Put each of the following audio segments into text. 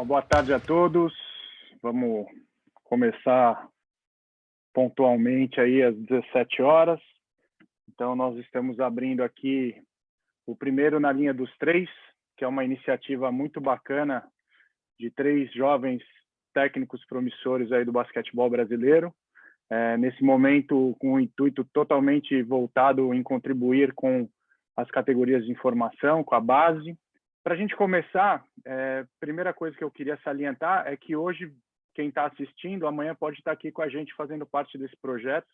Bom, boa tarde a todos. Vamos começar pontualmente aí às 17 horas. Então, nós estamos abrindo aqui o primeiro na linha dos três, que é uma iniciativa muito bacana de três jovens técnicos promissores aí do basquetebol brasileiro. Nesse momento, com o intuito totalmente voltado em contribuir com as categorias de informação, com a base. Para a gente começar, a primeira coisa que eu queria salientar é que hoje, quem está assistindo, amanhã pode estar aqui com a gente fazendo parte desse projeto.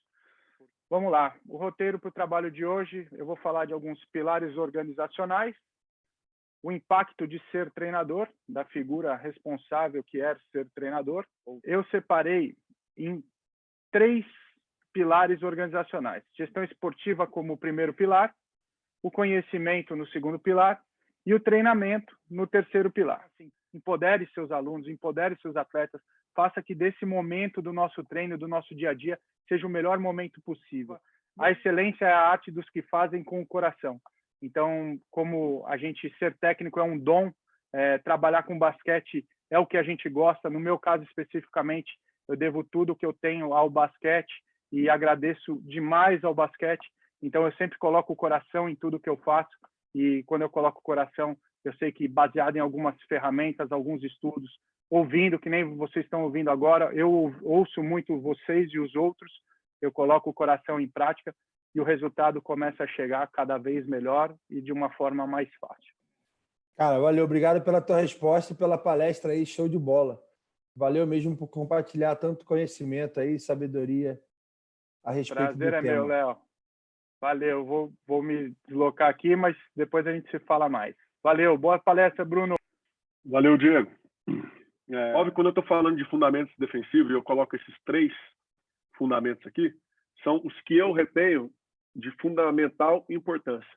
Vamos lá, o roteiro para o trabalho de hoje, eu vou falar de alguns pilares organizacionais, o impacto de ser treinador, da figura responsável que é ser treinador. Eu separei em 3 pilares organizacionais. Gestão esportiva como o primeiro pilar, o conhecimento no segundo pilar e o treinamento no terceiro pilar. Assim, empodere seus alunos, empodere seus atletas, faça que desse momento do nosso treino, do nosso dia a dia, seja o melhor momento possível. A excelência é a arte dos que fazem com o coração. Então, como a gente ser técnico é um dom, trabalhar com basquete é o que a gente gosta. No meu caso especificamente, eu devo tudo que eu tenho ao basquete e agradeço demais ao basquete. Então, eu sempre coloco o coração em tudo que eu faço. E quando eu coloco o coração, eu sei que baseado em algumas ferramentas, alguns estudos, ouvindo, que nem vocês estão ouvindo agora, eu ouço muito vocês e os outros, eu coloco o coração em prática e o resultado começa a chegar cada vez melhor e de uma forma mais fácil. Cara, valeu. Obrigado pela tua resposta e pela palestra aí, show de bola. Valeu mesmo por compartilhar tanto conhecimento aí, sabedoria a respeito do tema. Prazer é meu, Léo. Valeu, vou me deslocar aqui, mas depois a gente se fala mais. Valeu, boa palestra, Bruno. Valeu, Diego. Óbvio, quando eu estou falando de fundamentos defensivos, eu coloco esses 3 fundamentos aqui, são os que eu retenho de fundamental importância.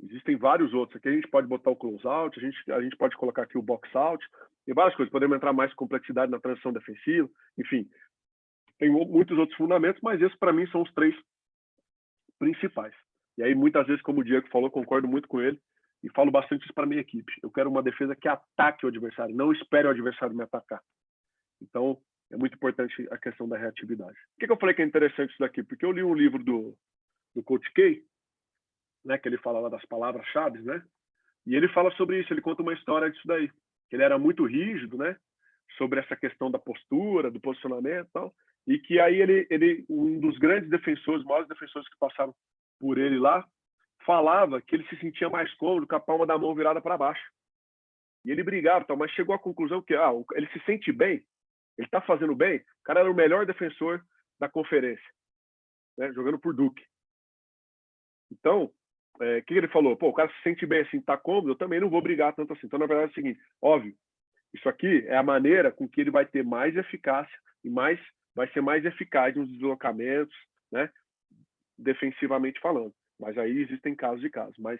Existem vários outros. Aqui a gente pode botar o close-out, a gente pode colocar aqui o box-out, tem várias coisas. Podemos entrar mais complexidade na transição defensiva, enfim. Tem muitos outros fundamentos, mas esses, para mim, são os 3 principais. E aí, muitas vezes, como o Diego falou, concordo muito com ele e falo bastante isso para a minha equipe. Eu quero uma defesa que ataque o adversário, não espere o adversário me atacar. Então, é muito importante a questão da reatividade. Por que eu falei que é interessante isso daqui? Porque eu li um livro do Coach K, né, que ele fala lá das palavras-chave, né? E ele fala sobre isso, ele conta uma história disso daí. Ele era muito rígido, né? Sobre essa questão da postura, do posicionamento e tal. E que aí um dos grandes defensores, maiores defensores que passaram por ele lá, falava que ele se sentia mais cômodo com a palma da mão virada para baixo. E ele brigava, tal, mas chegou à conclusão que ele se sente bem, ele está fazendo bem. O cara era o melhor defensor da conferência, né, jogando por Duke. Então, o que ele falou? Pô, o cara se sente bem assim, está cômodo, eu também não vou brigar tanto assim. Então, na verdade, é o seguinte, óbvio, isso aqui é a maneira com que ele vai ter mais eficácia e vai ser mais eficaz nos deslocamentos, né, defensivamente falando. Mas aí existem casos e casos. Mas,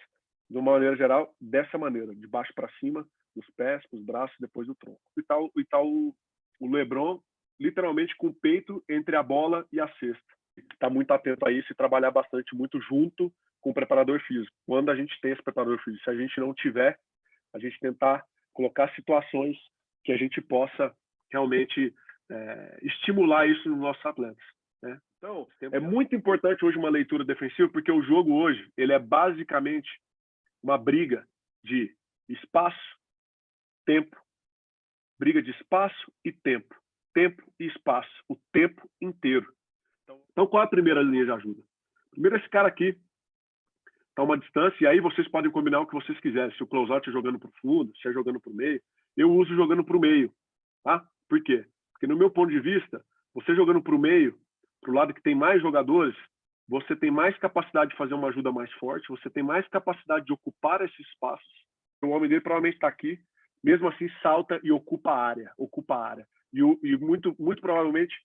de uma maneira geral, dessa maneira, de baixo para cima, dos pés, dos braços, depois do tronco. E tal o LeBron, literalmente com o peito entre a bola e a cesta. Está muito atento a isso e trabalhar bastante, muito junto com o preparador físico. Quando a gente tem esse preparador físico, se a gente não tiver, a gente tentar colocar situações que a gente possa realmente estimular isso nos nossos atletas, né? Então, é muito importante hoje uma leitura defensiva, porque o jogo hoje ele é basicamente uma briga de espaço, tempo, briga de espaço e tempo e espaço, o tempo inteiro. Então, qual é a primeira linha de ajuda? Primeiro, esse cara aqui está a uma distância, e aí vocês podem combinar o que vocês quiserem. Se o close-out é jogando para o fundo, se é jogando para o meio, eu uso jogando para o meio. Tá? Por quê? Porque, no meu ponto de vista, você jogando para o meio, para o lado que tem mais jogadores, você tem mais capacidade de fazer uma ajuda mais forte, você tem mais capacidade de ocupar esses espaços. O homem dele provavelmente está aqui, mesmo assim salta e ocupa a área. E muito provavelmente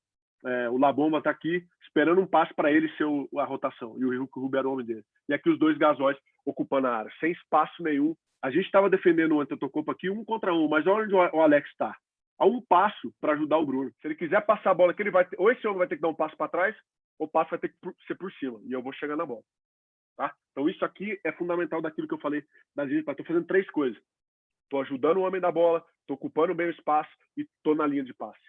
o Labomba está aqui esperando um passe para ele ser a rotação, e o Rubio era o homem dele. E aqui os 2 gasóis ocupando a área, sem espaço nenhum. A gente estava defendendo o Antetokounmpo aqui 1 contra 1, mas olha onde o Alex está. A um passo para ajudar o Bruno. Se ele quiser passar a bola aqui, ou esse homem vai ter que dar um passo para trás, ou o passo vai ter que ser por cima, e eu vou chegar na bola. Tá? Então isso aqui é fundamental daquilo que eu falei das linhas. Estou fazendo 3 coisas. estou ajudando o homem da bola, estou ocupando bem o espaço e estou na linha de passe.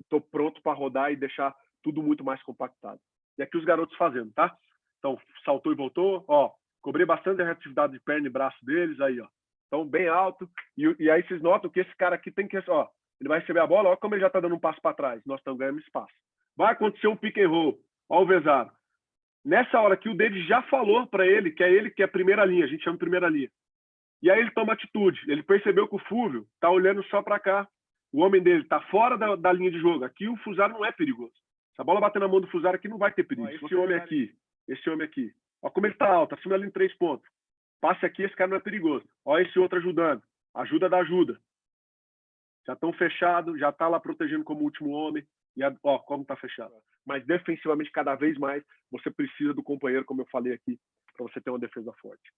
Estou pronto para rodar e deixar tudo muito mais compactado. E aqui os garotos fazendo, tá? Então, saltou e voltou, ó, cobrei bastante a reatividade de perna e braço deles, aí, ó. Então, bem alto. E aí vocês notam que esse cara aqui tem que, ó, ele vai receber a bola, ó como ele já está dando um passo para trás. Nós estamos ganhando espaço. Vai acontecer um pick and roll. Ó o Vezaro. Nessa hora que o David já falou para ele que é a primeira linha, a gente chama de primeira linha. E aí ele toma atitude. Ele percebeu que o Fúvio tá olhando só para cá. O homem dele tá fora da linha de jogo. Aqui o Fusaro não é perigoso. Se a bola bater na mão do Fusaro aqui, não vai ter perigo. Esse homem aqui. Ó como ele tá alto, acima da linha de 3 pontos. Passe aqui, esse cara não é perigoso. Ó esse outro ajudando. Ajuda da ajuda. Já estão fechados, já tá lá protegendo como último homem. E ó, como tá fechado. Mas defensivamente, cada vez mais, você precisa do companheiro, como eu falei aqui, para você ter uma defesa forte.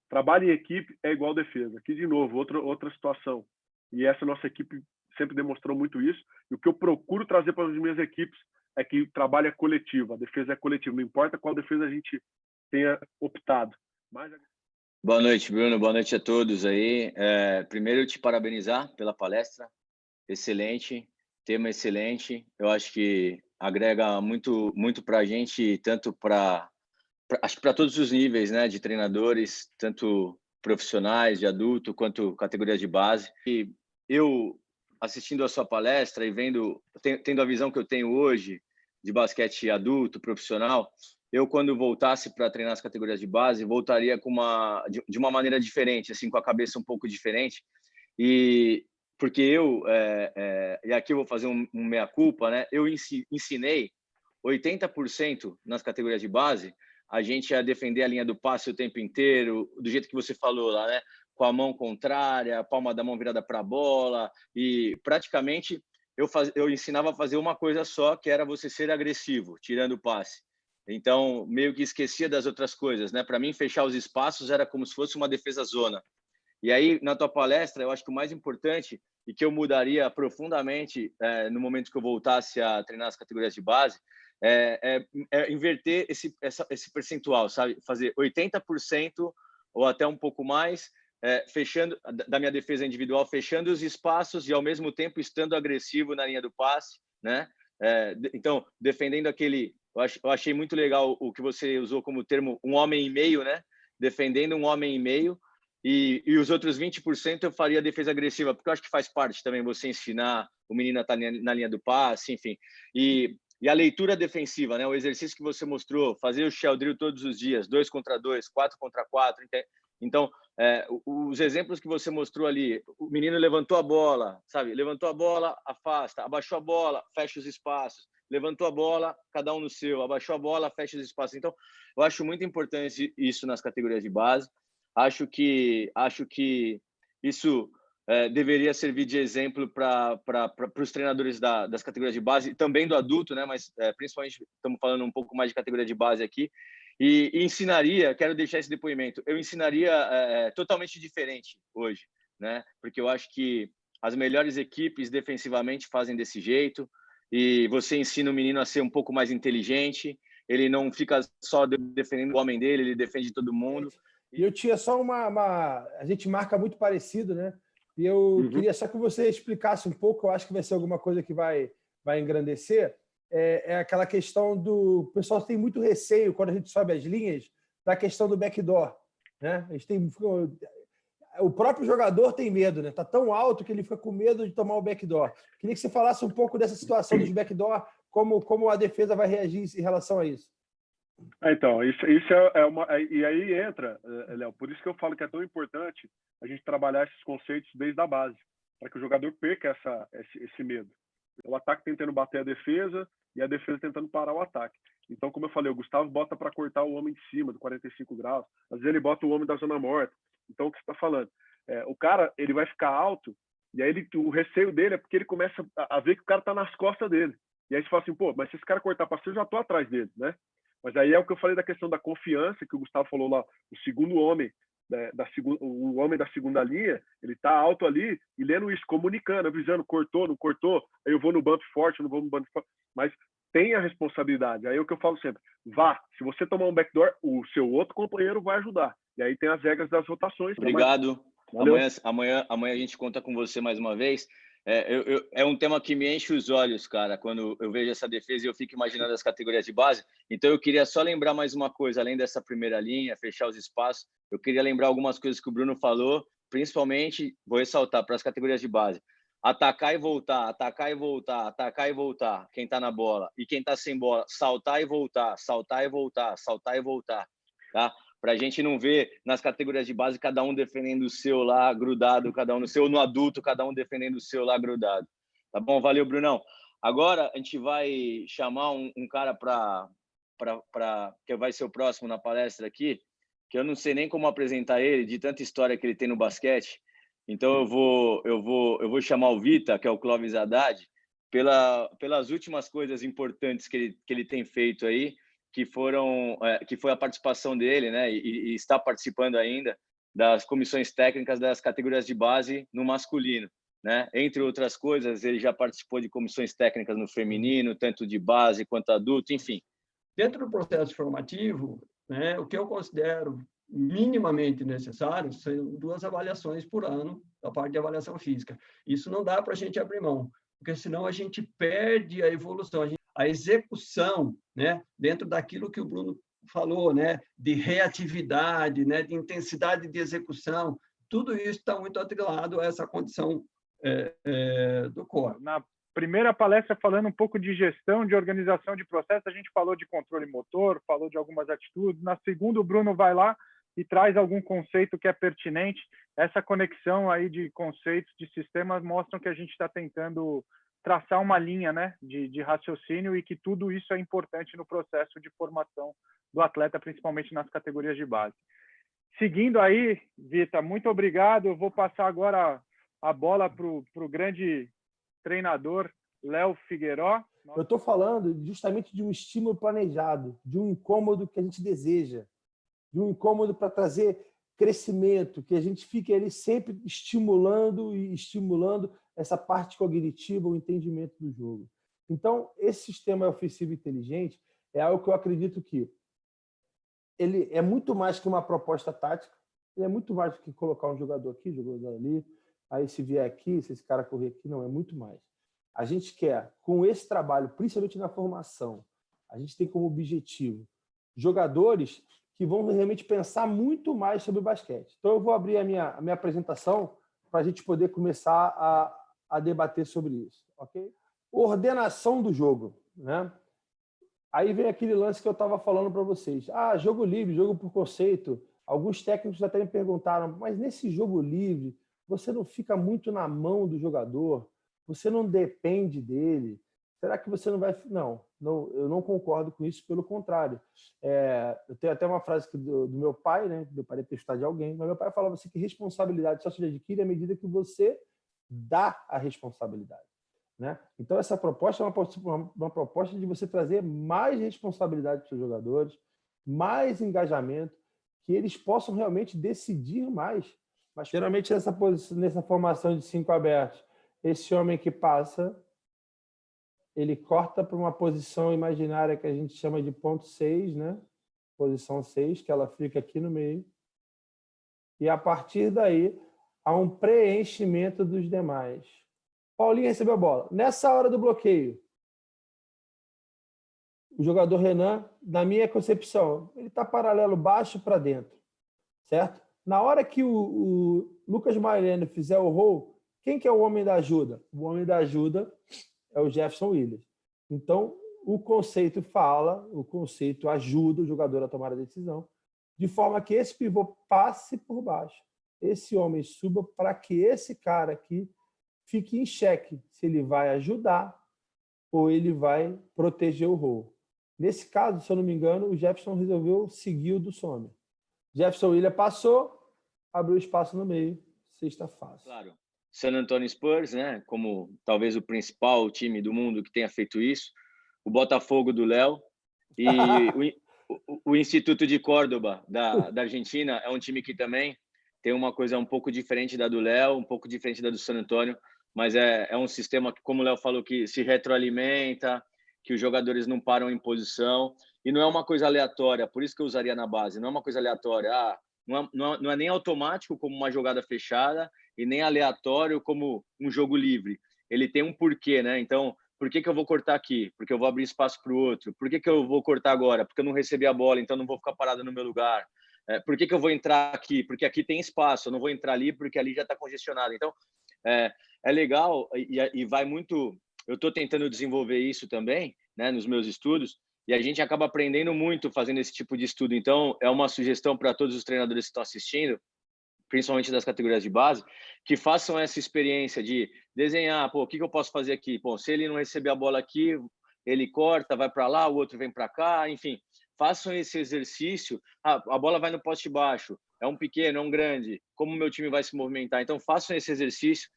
Trabalho em equipe é igual defesa. Aqui, de novo, outra situação. E essa nossa equipe sempre demonstrou muito isso. E o que eu procuro trazer para as minhas equipes é que o trabalho é coletivo, a defesa é coletiva. Não importa qual defesa a gente tenha optado. Mas... Boa noite, Bruno. Boa noite a todos aí. Primeiro, te parabenizar pela palestra. Excelente. Tema excelente. Eu acho que agrega muito para a gente, tanto acho que para todos os níveis, né, de treinadores, tanto profissionais, de adulto, quanto categoria de base. E eu, assistindo a sua palestra e tendo a visão que eu tenho hoje de basquete adulto, profissional, eu, quando voltasse para treinar as categorias de base, voltaria de uma maneira diferente, assim, com a cabeça um pouco diferente. Porque e aqui eu vou fazer um meia-culpa, né? Eu ensinei 80% nas categorias de base a gente a defender a linha do passe o tempo inteiro, do jeito que você falou lá, né? Com a mão contrária, a palma da mão virada para a bola, e praticamente eu ensinava a fazer uma coisa só, que era você ser agressivo, tirando o passe. Então, meio que esquecia das outras coisas, né? Para mim, fechar os espaços era como se fosse uma defesa zona. E aí, na tua palestra, eu acho que o mais importante e que eu mudaria profundamente no momento que eu voltasse a treinar as categorias de base é inverter esse percentual, sabe? Fazer 80% ou até um pouco mais, fechando da minha defesa individual, fechando os espaços e, ao mesmo tempo, estando agressivo na linha do passe, né? Então, defendendo aquele... Eu achei muito legal o que você usou como termo, um homem e meio, né? Defendendo um homem e meio. E os outros 20% eu faria defesa agressiva, porque eu acho que faz parte também você ensinar o menino a estar na linha do passe, enfim. E a leitura defensiva, né? O exercício que você mostrou, fazer o shell drill todos os dias, 2 contra 2, 4 contra 4. Então, os exemplos que você mostrou ali, o menino levantou a bola, sabe? Levantou a bola, afasta. Abaixou a bola, fecha os espaços. Levantou a bola, cada um no seu. Abaixou a bola, fecha os espaços. Então, eu acho muito importante isso nas categorias de base. Acho que isso deveria servir de exemplo para os treinadores das categorias de base, também do adulto, né? Mas principalmente estamos falando um pouco mais de categoria de base aqui. E ensinaria, quero deixar esse depoimento, eu ensinaria totalmente diferente hoje, né? Porque eu acho que as melhores equipes defensivamente fazem desse jeito, e você ensina o menino a ser um pouco mais inteligente, ele não fica só defendendo o homem dele, ele defende todo mundo. E eu tinha só a gente marca muito parecido, né? E eu queria só que você explicasse um pouco, eu acho que vai ser alguma coisa que vai engrandecer, é aquela questão o pessoal tem muito receio quando a gente sobe as linhas da questão do backdoor, né? O próprio jogador tem medo, né? Tá tão alto que ele fica com medo de tomar o backdoor. Queria que você falasse um pouco dessa situação dos backdoor, como a defesa vai reagir em relação a isso. Então, isso uma... E aí entra, Léo, por isso que eu falo que é tão importante a gente trabalhar esses conceitos desde a base, para que o jogador perca esse medo. O ataque tentando bater a defesa e a defesa tentando parar o ataque. Então, como eu falei, o Gustavo bota para cortar o homem de cima, do 45 graus. Às vezes ele bota o homem da zona morta. Então, o que você está falando? O cara, ele vai ficar alto, e aí o receio dele é porque ele começa a ver que o cara está nas costas dele. E aí você fala assim, pô, mas se esse cara cortar para cima, eu já estou atrás dele, né? Mas aí é o que eu falei da questão da confiança, que o Gustavo falou lá, o segundo homem, o homem da segunda linha, ele está alto ali e lendo isso, comunicando, avisando, cortou, não cortou, aí eu vou no bump forte, não vou no bump forte, mas tem a responsabilidade. Aí é o que eu falo sempre, vá, se você tomar um backdoor, o seu outro companheiro vai ajudar. E aí tem as regras das rotações. Obrigado. Valeu. Amanhã a gente conta com você mais uma vez. É um tema que me enche os olhos, cara, quando eu vejo essa defesa e eu fico imaginando as categorias de base. Então, eu queria só lembrar mais uma coisa, além dessa primeira linha, fechar os espaços, eu queria lembrar algumas coisas que o Bruno falou, principalmente, vou ressaltar, para as categorias de base. Atacar e voltar, atacar e voltar, atacar e voltar, quem está na bola. E quem está sem bola, saltar e voltar, saltar e voltar, saltar e voltar, tá? Para a gente não ver nas categorias de base cada um defendendo o seu lá grudado, cada um no seu, no adulto, cada um defendendo o seu lá grudado. Tá bom? Valeu, Brunão. Agora a gente vai chamar um cara que vai ser o próximo na palestra aqui, que eu não sei nem como apresentar ele, de tanta história que ele tem no basquete. Então eu vou chamar o Vita, que é o Clóvis Haddad, pelas últimas coisas importantes que ele tem feito aí, que foi a participação dele, né, e está participando ainda das comissões técnicas das categorias de base no masculino, né? Entre outras coisas, ele já participou de comissões técnicas no feminino, tanto de base quanto adulto, enfim. Dentro do processo formativo, né, o que eu considero minimamente necessário são 2 avaliações por ano da parte de avaliação física. Isso não dá para a gente abrir mão, porque senão a gente perde a evolução, a execução, né, dentro daquilo que o Bruno falou, né, de reatividade, né, de intensidade de execução, tudo isso está muito atrelado a essa condição do corpo. Na primeira palestra, falando um pouco de gestão, de organização de processo, a gente falou de controle motor, falou de algumas atitudes. Na segunda, o Bruno vai lá e traz algum conceito que é pertinente. Essa conexão aí de conceitos, de sistemas, mostram que a gente está tentando traçar uma linha, né, de raciocínio, e que tudo isso é importante no processo de formação do atleta, principalmente nas categorias de base. Seguindo aí, Vita, muito obrigado. Eu vou passar agora a bola para o grande treinador Léo Figueiró. Eu estou falando justamente de um estímulo planejado, de um incômodo que a gente deseja, de um incômodo para trazer crescimento, que a gente fique ali sempre estimulando e estimulando essa parte cognitiva, o entendimento do jogo. Então, esse sistema ofensivo inteligente é algo que eu acredito que ele é muito mais que uma proposta tática, ele é muito mais do que colocar um jogador aqui, um jogador ali, aí se vier aqui, se esse cara correr aqui, não, é muito mais. A gente quer, com esse trabalho, principalmente na formação, a gente tem como objetivo jogadores que vão realmente pensar muito mais sobre o basquete. Então, eu vou abrir a minha apresentação para a gente poder começar a debater sobre isso, ok? Ordenação do jogo, né? Aí vem aquele lance que eu estava falando para vocês. Jogo livre, jogo por conceito. Alguns técnicos até me perguntaram, mas nesse jogo livre, você não fica muito na mão do jogador? Você não depende dele? Será que você não vai... Não, eu não concordo com isso, pelo contrário. Eu tenho até uma frase do meu pai, né? Meu pai é testar de alguém, mas meu pai falava assim que responsabilidade só se adquire à medida que você dá a responsabilidade, né? Então, essa proposta é uma proposta de você trazer mais responsabilidade para os seus jogadores, mais engajamento, que eles possam realmente decidir mais. Mas, geralmente, nessa formação de 5 abertos, esse homem que passa, ele corta para uma posição imaginária que a gente chama de ponto 6, né? Posição 6, que ela fica aqui no meio. E, a partir daí, há um preenchimento dos demais. Paulinho recebeu a bola. Nessa hora do bloqueio, o jogador Renan, na minha concepção, ele está paralelo baixo para dentro, certo? Na hora que o Lucas Mariano fizer o roll, quem que é o homem da ajuda? O homem da ajuda é o Jefferson Williams. Então, o conceito ajuda o jogador a tomar a decisão, de forma que esse pivô passe por baixo, esse homem suba para que esse cara aqui fique em xeque se ele vai ajudar ou ele vai proteger o roll. Nesse caso, se eu não me engano, o Jefferson resolveu seguir o do Sommer. Jefferson Williams passou, abriu espaço no meio, sexta fácil. Claro. San Antonio Spurs, né, como talvez o principal time do mundo que tenha feito isso, o Botafogo do Léo e o Instituto de Córdoba da Argentina é um time que também tem uma coisa um pouco diferente da do Léo, um pouco diferente da do San Antonio, mas é um sistema que, como o Léo falou, que se retroalimenta, que os jogadores não param em posição, e não é uma coisa aleatória, por isso que eu usaria na base, não é uma coisa aleatória, Não é nem automático como uma jogada fechada e nem aleatório como um jogo livre. Ele tem um porquê, né? Então, por que eu vou cortar aqui? Porque eu vou abrir espaço para o outro. Por que eu vou cortar agora? Porque eu não recebi a bola, então não vou ficar parado no meu lugar. Por que eu vou entrar aqui? Porque aqui tem espaço. Eu não vou entrar ali porque ali já está congestionado. Então, é legal e vai muito... Eu estou tentando desenvolver isso também, né, nos meus estudos, e a gente acaba aprendendo muito fazendo esse tipo de estudo. Então, é uma sugestão para todos os treinadores que estão assistindo, principalmente das categorias de base, que façam essa experiência de desenhar, o que eu posso fazer aqui? Bom, se ele não receber a bola aqui, ele corta, vai para lá, o outro vem para cá, enfim, façam esse exercício. A bola vai no poste baixo, é um pequeno, é um grande, como o meu time vai se movimentar? Então, façam esse exercício.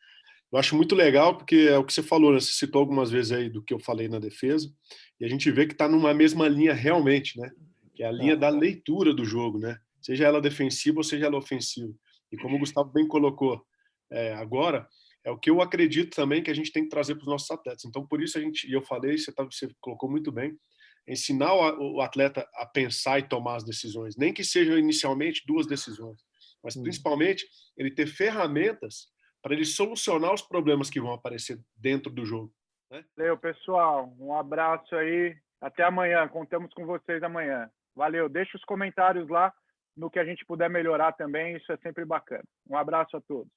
Eu acho muito legal, porque é o que você falou, né? Você citou algumas vezes aí do que eu falei na defesa, e a gente vê que está numa mesma linha realmente, né? Que é a linha da leitura do jogo, né? Seja ela defensiva ou seja ela ofensiva. E como o Gustavo bem colocou agora, é o que eu acredito também que a gente tem que trazer para os nossos atletas. Então, por isso e eu falei, você colocou muito bem, ensinar o atleta a pensar e tomar as decisões, nem que sejam inicialmente 2 decisões, mas principalmente ele ter ferramentas para ele solucionar os problemas que vão aparecer dentro do jogo. Né? Valeu, pessoal. Um abraço aí. Até amanhã. Contamos com vocês amanhã. Valeu. Deixa os comentários lá no que a gente puder melhorar também. Isso é sempre bacana. Um abraço a todos.